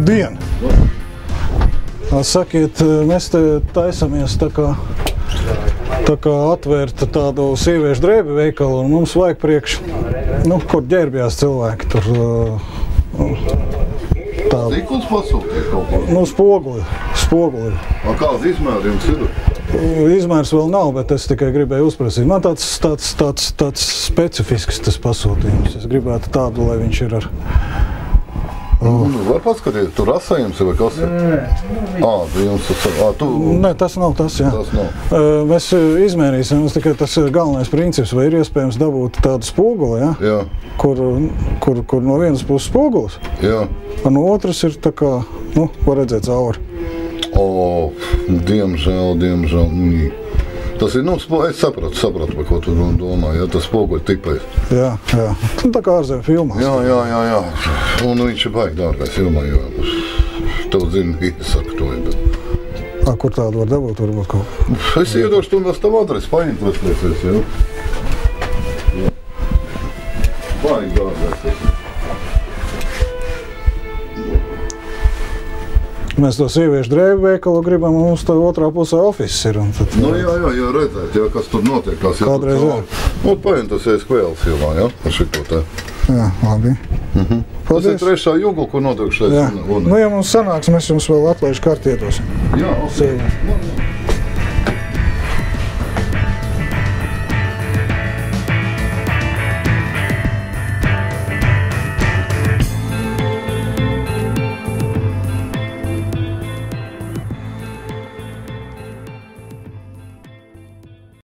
Labdien! Sakiet, mēs te taisamies tā kā atvērt tādu sieviešu drēbi veikalu, un mums vajag priekš, kur ģērbjās cilvēki tur. Stikls pasūtīt kaut ko? Spoguli. Kāds izmērs jums ir? Izmērs vēl nav, bet es tikai gribēju uzprasīt. Man tāds specifisks tas pasūtījums. Es gribētu tādu, lai viņš ir ar... Vai paskatīt, tur asējums vai kas ir? Nē, tas nav tas, jā. Tas nav. Mēs izmērīsim, tikai tas galvenais princips, vai ir iespējams dabūt tādu spoguli, jā? Jā. Kur no vienas puses spogulis, jā. Un no otras ir tā kā, var redzēt cauri. Diemžēl. Tas ir, es sapratu, par ko tu domā, ja tas spoguļi tipais. Jā. Tā kā ārzemju filmās. Jā. Un viņš ir baigi dārgais filmā, jo tev zini, iesaka to, bet... Kur tādu var dabūt, varbūt kaut? Es iedošu tu mēs tavu adresi, painteresēsies, jā. Baigi dārgais. Mēs to sieviešu drēbu veikalu gribam, un mums tā otrā pusē office ir. Tad, jā, redzēt, kas tur notiek. Kādreiz jā. Painteresēs kvēl filmā, jā, par šito te. Jā, labi. Tas ir trešā jūgla, kur notiek šeit. Ja mums sanāks, mēs jums vēl atlaižu karti iedosim. Jā, ok.